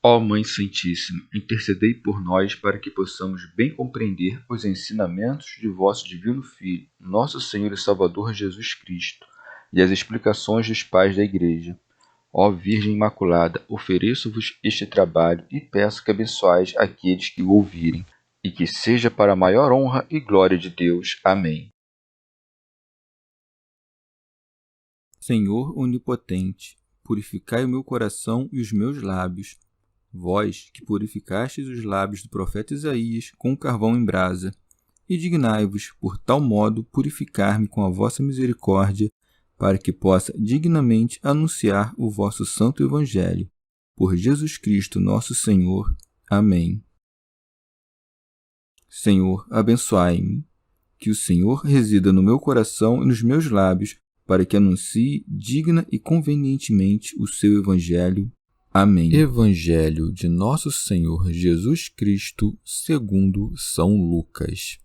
Ó Mãe Santíssima, intercedei por nós para que possamos bem compreender os ensinamentos de vosso Divino Filho, nosso Senhor e Salvador Jesus Cristo, e as explicações dos pais da Igreja. Ó Virgem Imaculada, ofereço-vos este trabalho e peço que abençoais aqueles que o ouvirem, e que seja para a maior honra e glória de Deus. Amém. Senhor onipotente, purificai o meu coração e os meus lábios. Vós, que purificastes os lábios do profeta Isaías com carvão em brasa, e dignai-vos, por tal modo, purificar-me com a vossa misericórdia, para que possa dignamente anunciar o vosso santo Evangelho. Por Jesus Cristo nosso Senhor. Amém. Senhor, abençoai-me. Que o Senhor resida no meu coração e nos meus lábios, para que anuncie digna e convenientemente o seu Evangelho. Amém. Evangelho de Nosso Senhor Jesus Cristo, segundo São Lucas.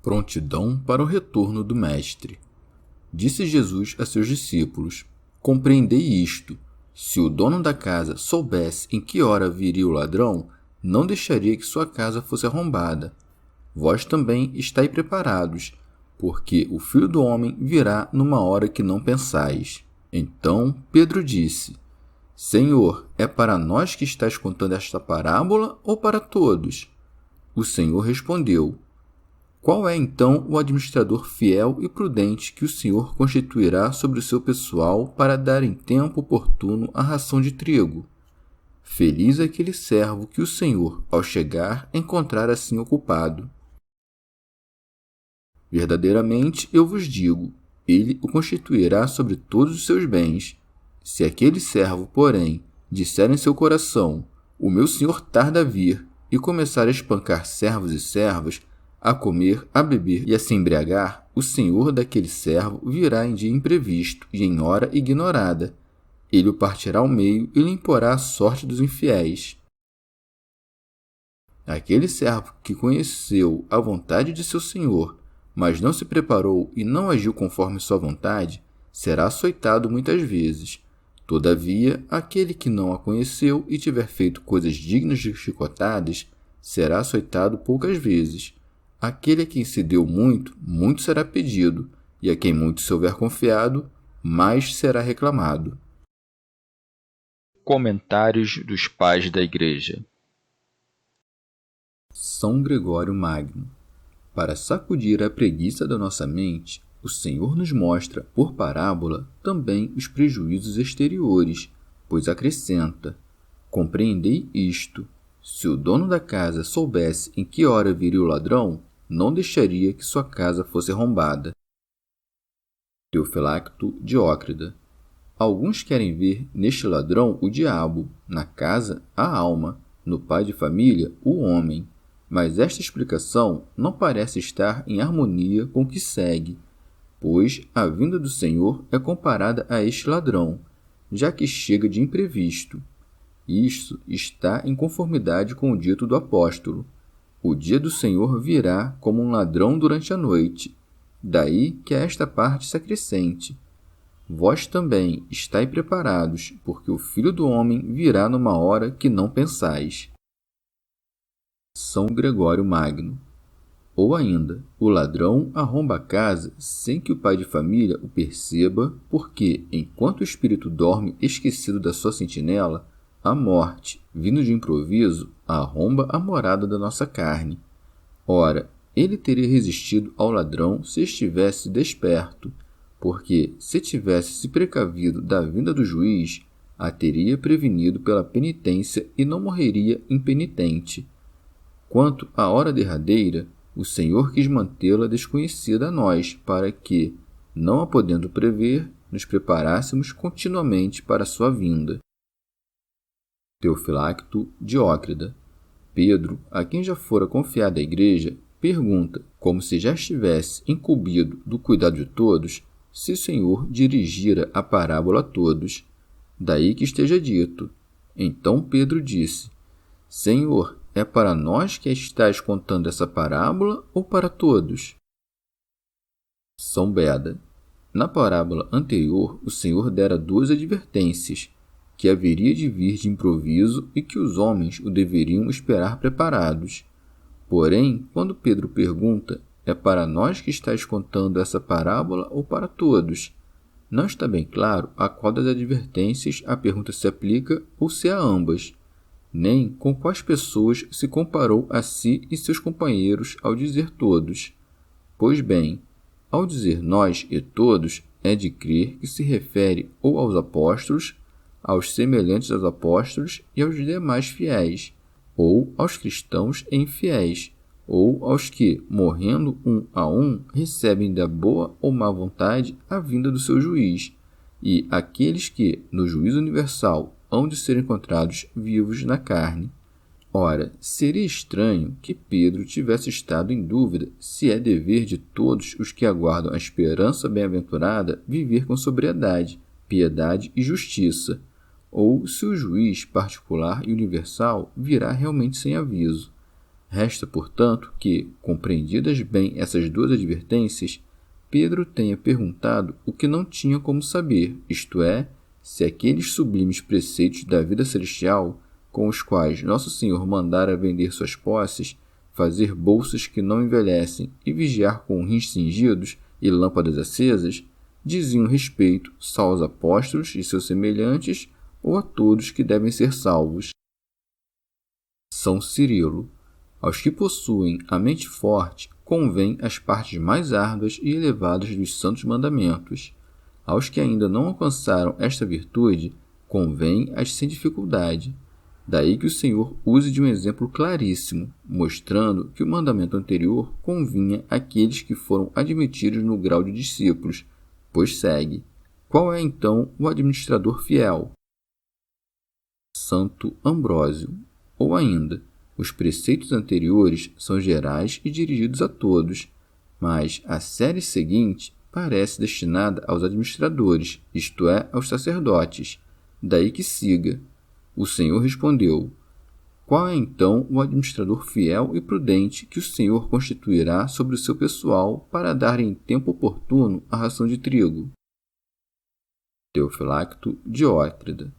Prontidão para o retorno do Mestre. Disse Jesus a seus discípulos: Compreendei isto. Se o dono da casa soubesse em que hora viria o ladrão, não deixaria que sua casa fosse arrombada. Vós também estai preparados, porque o Filho do Homem virá numa hora que não pensais. Então Pedro disse: Senhor, é para nós que estás contando esta parábola ou para todos? O Senhor respondeu: Qual é então o administrador fiel e prudente que o Senhor constituirá sobre o seu pessoal para dar em tempo oportuno a ração de trigo? Feliz é aquele servo que o Senhor, ao chegar, encontrar assim ocupado. Verdadeiramente eu vos digo, ele o constituirá sobre todos os seus bens. Se aquele servo, porém, disser em seu coração: O meu senhor tarda a vir, e começar a espancar servos e servas, a comer, a beber e a se embriagar, o senhor daquele servo virá em dia imprevisto e em hora ignorada. Ele o partirá ao meio e lhe imporá a sorte dos infiéis. Aquele servo que conheceu a vontade de seu senhor, mas não se preparou e não agiu conforme sua vontade, será açoitado muitas vezes. Todavia, aquele que não a conheceu e tiver feito coisas dignas de chicotadas, será açoitado poucas vezes. Aquele a quem se deu muito, muito será pedido, e a quem muito se houver confiado, mais será reclamado. Comentários dos Pais da Igreja. São Gregório Magno. Para sacudir a preguiça da nossa mente, o Senhor nos mostra, por parábola, também os prejuízos exteriores, pois acrescenta: Compreendei isto. Se o dono da casa soubesse em que hora viria o ladrão, não deixaria que sua casa fosse arrombada. Teofilacto Diócrida. Alguns querem ver neste ladrão o diabo, na casa a alma, no pai de família o homem. Mas esta explicação não parece estar em harmonia com o que segue, pois a vinda do Senhor é comparada a este ladrão, já que chega de imprevisto. Isto está em conformidade com o dito do apóstolo: O dia do Senhor virá como um ladrão durante a noite. Daí que a esta parte se acrescente: Vós também estai preparados, porque o Filho do Homem virá numa hora que não pensais. São Gregório Magno. Ou ainda, o ladrão arromba a casa sem que o pai de família o perceba, porque, enquanto o espírito dorme esquecido da sua sentinela, a morte, vindo de improviso, arromba a morada da nossa carne. Ora, ele teria resistido ao ladrão se estivesse desperto, porque, se tivesse se precavido da vinda do juiz, a teria prevenido pela penitência e não morreria impenitente. Quanto à hora derradeira, o Senhor quis mantê-la desconhecida a nós, para que, não a podendo prever, nos preparássemos continuamente para a sua vinda. Teofilacto Diócrida. Pedro, a quem já fora confiada a igreja, pergunta, como se já estivesse incumbido do cuidado de todos, se o Senhor dirigira a parábola a todos. Daí que esteja dito. Então Pedro disse: Senhor, é para nós que estás contando essa parábola ou para todos? São Beda. Na parábola anterior, o Senhor dera duas advertências. que haveria de vir de improviso e que os homens o deveriam esperar preparados. Porém, quando Pedro pergunta, é para nós que estás contando essa parábola ou para todos? Não está bem claro a qual das advertências a pergunta se aplica ou se a ambas, nem com quais pessoas se comparou a si e seus companheiros ao dizer todos. Pois bem, ao dizer nós e todos, é de crer que se refere ou aos apóstolos, aos semelhantes aos apóstolos e aos demais fiéis, ou aos cristãos e infiéis, ou aos que, morrendo um a um, recebem da boa ou má vontade a vinda do seu juiz, e aqueles que, no juízo universal, hão de ser encontrados vivos na carne. Ora, seria estranho que Pedro tivesse estado em dúvida se é dever de todos os que aguardam a esperança bem-aventurada viver com sobriedade, piedade e justiça, ou se o juiz particular e universal virá realmente sem aviso. Resta, portanto, que, compreendidas bem essas duas advertências, Pedro tenha perguntado o que não tinha como saber, isto é, se aqueles sublimes preceitos da vida celestial, com os quais Nosso Senhor mandara vender suas posses, fazer bolsas que não envelhecem e vigiar com rins cingidos e lâmpadas acesas, diziam respeito só aos apóstolos e seus semelhantes ou a todos que devem ser salvos. São Cirilo. Aos que possuem a mente forte, convém as partes mais árduas e elevadas dos santos mandamentos. Aos que ainda não alcançaram esta virtude, convém as sem dificuldade. Daí que o Senhor use de um exemplo claríssimo, mostrando que o mandamento anterior convinha àqueles que foram admitidos no grau de discípulos, pois segue. Qual é então o administrador fiel? Santo Ambrósio. Ou ainda, os preceitos anteriores são gerais e dirigidos a todos, mas a série seguinte parece destinada aos administradores, isto é, aos sacerdotes. Daí que siga. O Senhor respondeu: qual é então o administrador fiel e prudente que o Senhor constituirá sobre o seu pessoal para dar em tempo oportuno a ração de trigo? Teofilacto Diótrida.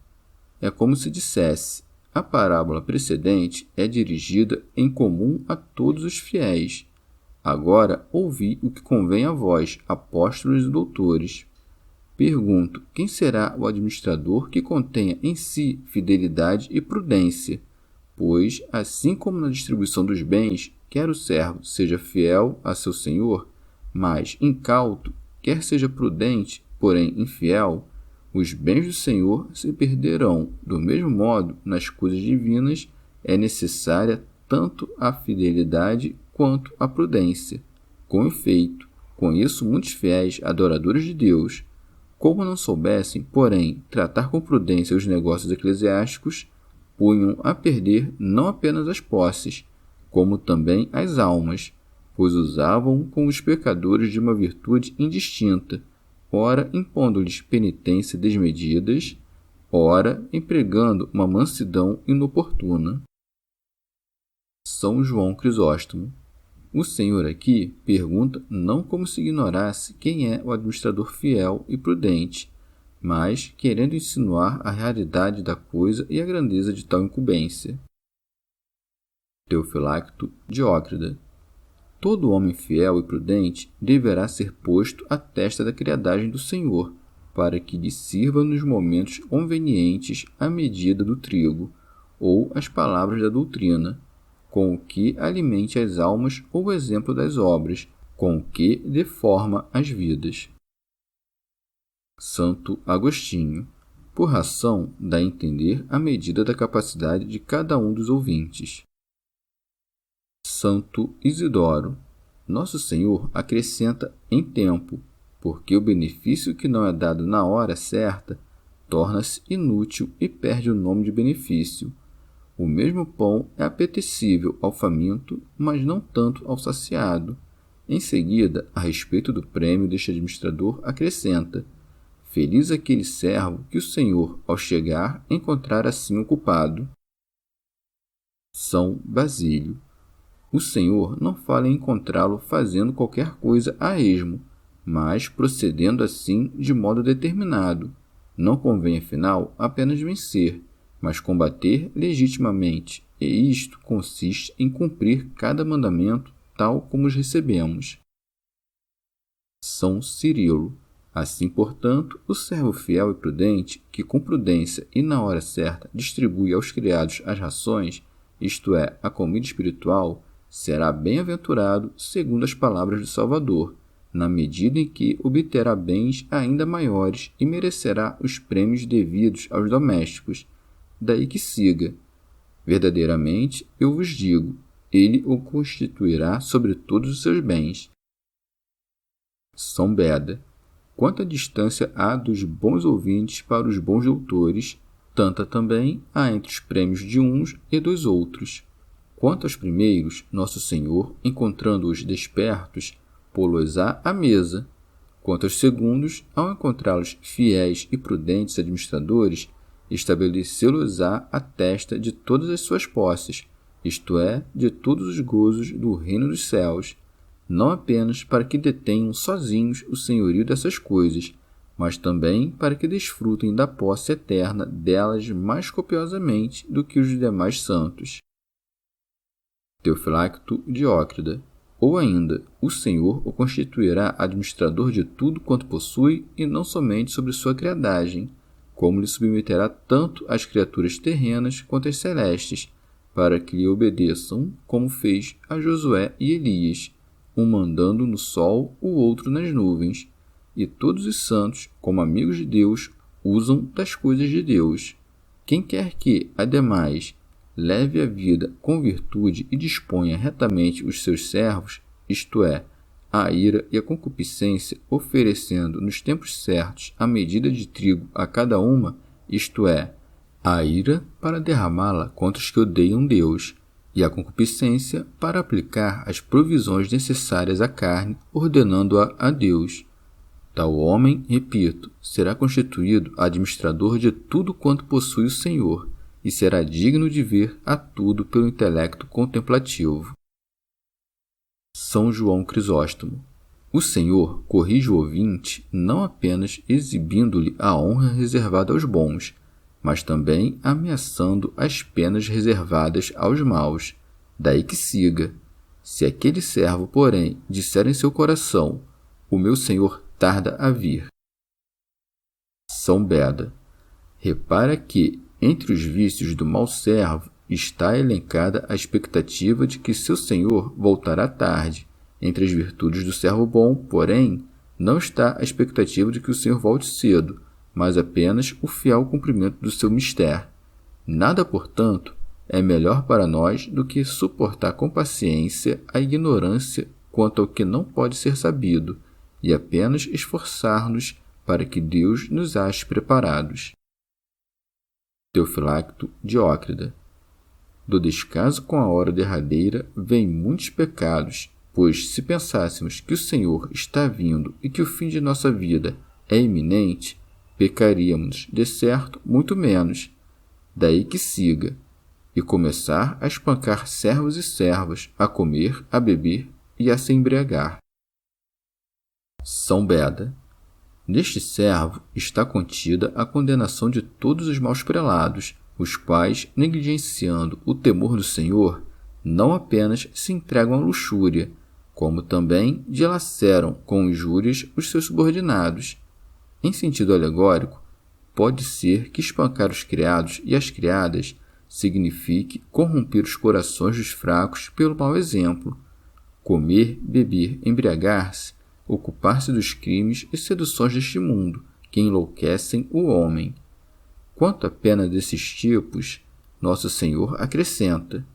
É como se dissesse: a parábola precedente é dirigida em comum a todos os fiéis. Agora ouvi o que convém a vós, apóstolos e doutores. Pergunto, quem será o administrador que contenha em si fidelidade e prudência? Pois, assim como na distribuição dos bens, quer o servo seja fiel a seu senhor, mas incauto, quer seja prudente, porém infiel, os bens do Senhor se perderão. Do mesmo modo, nas coisas divinas, é necessária tanto a fidelidade quanto a prudência. Com efeito, conheço muitos fiéis adoradores de Deus. Como não soubessem, porém, tratar com prudência os negócios eclesiásticos, punham a perder não apenas as posses, como também as almas, pois usavam com os pecadores de uma virtude indistinta, ora impondo-lhes penitência desmedidas, ora empregando uma mansidão inoportuna. São João Crisóstomo. O Senhor aqui pergunta não como se ignorasse quem é o administrador fiel e prudente, mas querendo insinuar a realidade da coisa e a grandeza de tal incumbência. Teofilacto Diótrida. Todo homem fiel e prudente deverá ser posto à testa da criadagem do Senhor, para que lhe sirva nos momentos convenientes a medida do trigo, ou as palavras da doutrina, com o que alimente as almas ou o exemplo das obras, com o que dê forma às vidas. Santo Agostinho. Por ração, dá a entender a medida da capacidade de cada um dos ouvintes. Santo Isidoro. Nosso Senhor acrescenta em tempo, porque o benefício que não é dado na hora certa torna-se inútil e perde o nome de benefício. O mesmo pão é apetecível ao faminto, mas não tanto ao saciado. Em seguida, a respeito do prêmio deste administrador, acrescenta: feliz aquele servo que o Senhor, ao chegar, encontrar assim ocupado. São Basílio. O Senhor não fala em encontrá-lo fazendo qualquer coisa a esmo, mas procedendo assim de modo determinado. Não convém, afinal, apenas vencer, mas combater legitimamente, e isto consiste em cumprir cada mandamento tal como os recebemos. São Cirilo. Assim, portanto, o servo fiel e prudente, que com prudência e na hora certa distribui aos criados as rações, isto é, a comida espiritual, será bem-aventurado segundo as palavras do Salvador, na medida em que obterá bens ainda maiores e merecerá os prêmios devidos aos domésticos. Daí que siga. Verdadeiramente, eu vos digo, ele o constituirá sobre todos os seus bens. São Beda. Quanta distância há dos bons ouvintes para os bons doutores, tanta também há entre os prêmios de uns e dos outros. Quanto aos primeiros, Nosso Senhor, encontrando-os despertos, pô-los-á à mesa. Quanto aos segundos, ao encontrá-los fiéis e prudentes administradores, estabelecê-los-á à testa de todas as suas posses, isto é, de todos os gozos do reino dos céus, não apenas para que detenham sozinhos o senhorio dessas coisas, mas também para que desfrutem da posse eterna delas mais copiosamente do que os demais santos. Teofilacto Diócrida. Ou ainda, o Senhor o constituirá administrador de tudo quanto possui e não somente sobre sua criadagem, como lhe submeterá tanto as criaturas terrenas quanto as celestes, para que lhe obedeçam, como fez a Josué e Elias, um mandando no sol, o outro nas nuvens, e todos os santos, como amigos de Deus, usam das coisas de Deus. Quem quer que, ademais, leve a vida com virtude e disponha retamente os seus servos, isto é, a ira e a concupiscência, oferecendo nos tempos certos a medida de trigo a cada uma, isto é, a ira para derramá-la contra os que odeiam Deus, e a concupiscência para aplicar as provisões necessárias à carne, ordenando-a a Deus. Tal homem, repito, será constituído administrador de tudo quanto possui o Senhor, e será digno de ver a tudo pelo intelecto contemplativo. São João Crisóstomo. O Senhor corrige o ouvinte não apenas exibindo-lhe a honra reservada aos bons, mas também ameaçando as penas reservadas aos maus. Daí que siga. Se aquele servo, porém, disser em seu coração, o meu Senhor tarda a vir. São Beda. Repara que, entre os vícios do mau servo, está elencada a expectativa de que seu senhor voltará tarde. Entre as virtudes do servo bom, porém, não está a expectativa de que o senhor volte cedo, mas apenas o fiel cumprimento do seu mistério. Nada, portanto, é melhor para nós do que suportar com paciência a ignorância quanto ao que não pode ser sabido, e apenas esforçar-nos para que Deus nos ache preparados. Teofilacto Diócrida. Do descaso com a hora derradeira vêm muitos pecados, pois se pensássemos que o Senhor está vindo e que o fim de nossa vida é iminente, pecaríamos, de certo, muito menos. Daí que siga, e começar a espancar servos e servas, a comer, a beber e a se embriagar. São Beda. Neste servo está contida a condenação de todos os maus prelados, os quais, negligenciando o temor do Senhor, não apenas se entregam à luxúria, como também dilaceram com injúrias os seus subordinados. Em sentido alegórico, pode ser que espancar os criados e as criadas signifique corromper os corações dos fracos pelo mau exemplo. Comer, beber, embriagar-se, ocupar-se dos crimes e seduções deste mundo, que enlouquecem o homem. Quanto à pena desses tipos, Nosso Senhor acrescenta: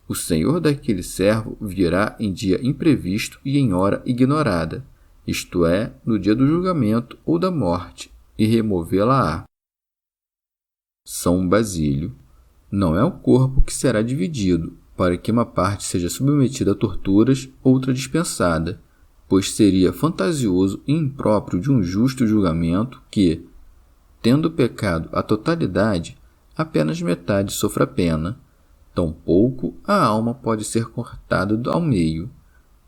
o Senhor daquele servo virá em dia imprevisto e em hora ignorada, isto é, no dia do julgamento ou da morte, e removê-la-á. São Basílio. Não é o corpo que será dividido, para que uma parte seja submetida a torturas, outra dispensada, pois seria fantasioso e impróprio de um justo julgamento que, tendo pecado a totalidade, apenas metade sofra pena. Tampouco a alma pode ser cortada ao meio,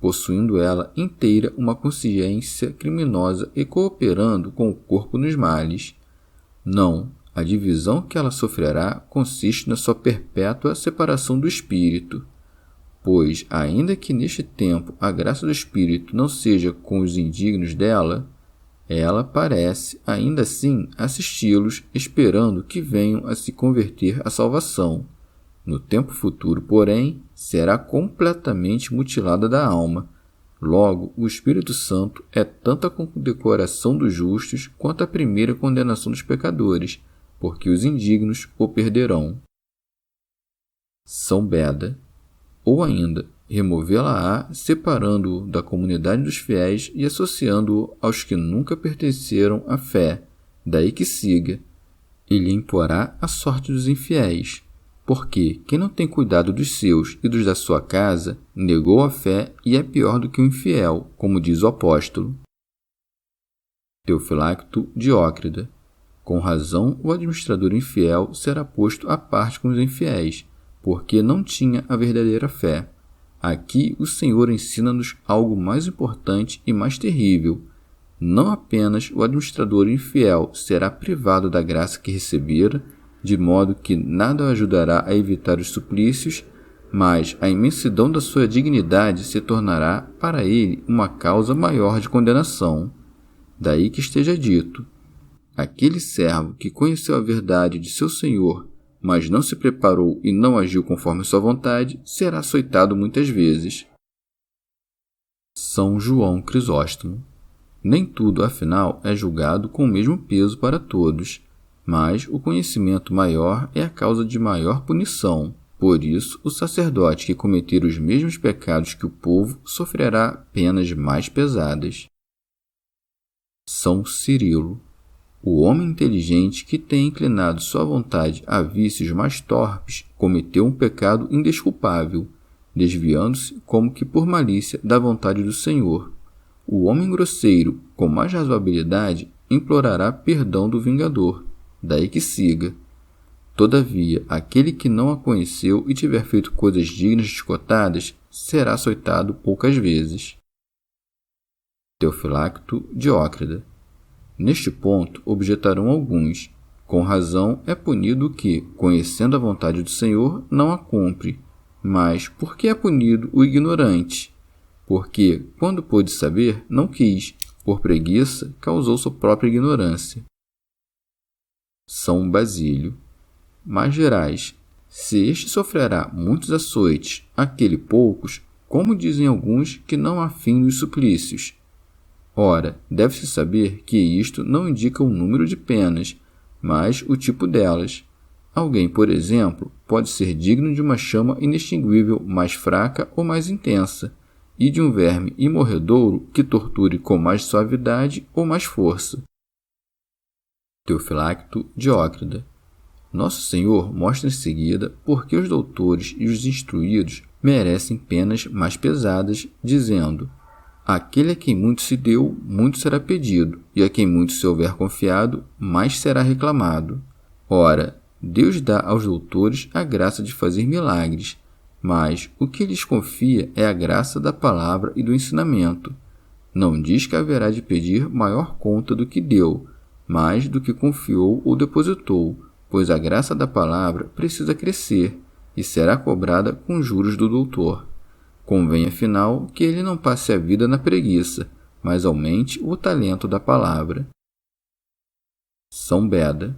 possuindo ela inteira uma consciência criminosa e cooperando com o corpo nos males. Não, a divisão que ela sofrerá consiste na sua perpétua separação do Espírito. Pois, ainda que neste tempo a graça do Espírito não seja com os indignos dela, ela parece, ainda assim, assisti-los, esperando que venham a se converter à salvação. No tempo futuro, porém, será completamente mutilada da alma. Logo, o Espírito Santo é tanto a condecoração dos justos quanto a primeira condenação dos pecadores, porque os indignos o perderão. São Beda. Ou ainda, removê-la-á, separando-o da comunidade dos fiéis e associando-o aos que nunca pertenceram à fé, daí que siga, e lhe imporá a sorte dos infiéis, porque quem não tem cuidado dos seus e dos da sua casa, negou a fé e é pior do que o infiel, como diz o apóstolo. Teofilacto Diócrida. Com razão, o administrador infiel será posto à parte com os infiéis, porque não tinha a verdadeira fé. Aqui o Senhor ensina-nos algo mais importante e mais terrível. Não apenas o administrador infiel será privado da graça que recebera, de modo que nada o ajudará a evitar os suplícios, mas a imensidão da sua dignidade se tornará para ele uma causa maior de condenação. Daí que esteja dito: aquele servo que conheceu a verdade de seu Senhor, mas não se preparou e não agiu conforme sua vontade, será açoitado muitas vezes. São João Crisóstomo. Nem tudo, afinal, é julgado com o mesmo peso para todos, mas o conhecimento maior é a causa de maior punição. Por isso, o sacerdote que cometer os mesmos pecados que o povo sofrerá penas mais pesadas. São Cirilo. O homem inteligente que tem inclinado sua vontade a vícios mais torpes cometeu um pecado indesculpável, desviando-se como que por malícia da vontade do Senhor. O homem grosseiro, com mais razoabilidade, implorará perdão do vingador, daí que siga. Todavia, aquele que não a conheceu e tiver feito coisas dignas de chicotadas, será açoitado poucas vezes. Teofilacto Diócrida. Neste ponto, objetarão alguns. Com razão é punido o que, conhecendo a vontade do Senhor, não a cumpre. Mas por que é punido o ignorante? Porque, quando pôde saber, não quis, por preguiça, causou sua própria ignorância. São Basílio. Mais gerais, se este sofrerá muitos açoites, aquele poucos, como dizem alguns que não há fim nos suplícios. Ora, deve-se saber que isto não indica o número de penas, mas o tipo delas. Alguém, por exemplo, pode ser digno de uma chama inextinguível mais fraca ou mais intensa, e de um verme imorredouro que torture com mais suavidade ou mais força. Teofilacto Diócrida. Nosso Senhor mostra em seguida por que os doutores e os instruídos merecem penas mais pesadas, dizendo: aquele a quem muito se deu, muito será pedido, e a quem muito se houver confiado, mais será reclamado. Ora, Deus dá aos doutores a graça de fazer milagres, mas o que lhes confia é a graça da palavra e do ensinamento. Não diz que haverá de pedir maior conta do que deu, mais do que confiou ou depositou, pois a graça da palavra precisa crescer e será cobrada com juros do doutor. Convém, afinal, que ele não passe a vida na preguiça, mas aumente o talento da palavra. São Beda.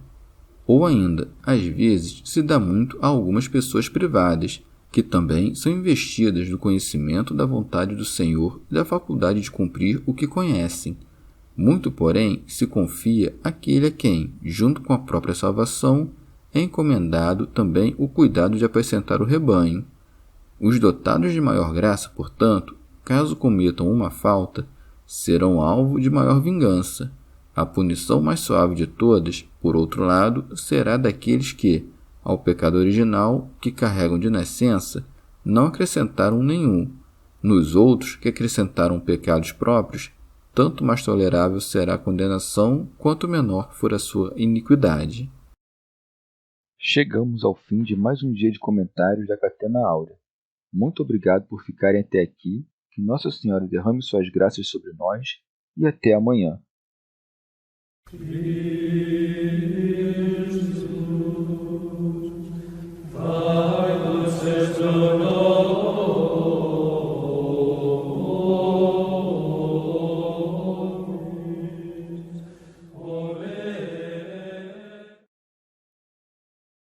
Ou ainda, às vezes, se dá muito a algumas pessoas privadas, que também são investidas do conhecimento da vontade do Senhor e da faculdade de cumprir o que conhecem. Muito, porém, se confia àquele a quem, junto com a própria salvação, é encomendado também o cuidado de apacentar o rebanho. Os dotados de maior graça, portanto, caso cometam uma falta, serão alvo de maior vingança. A punição mais suave de todas, por outro lado, será daqueles que, ao pecado original, que carregam de nascença, não acrescentaram nenhum. Nos outros, que acrescentaram pecados próprios, tanto mais tolerável será a condenação, quanto menor for a sua iniquidade. Chegamos ao fim de mais um dia de comentários da Catena Áurea. Muito obrigado por ficarem até aqui, que Nossa Senhora derrame suas graças sobre nós e até amanhã.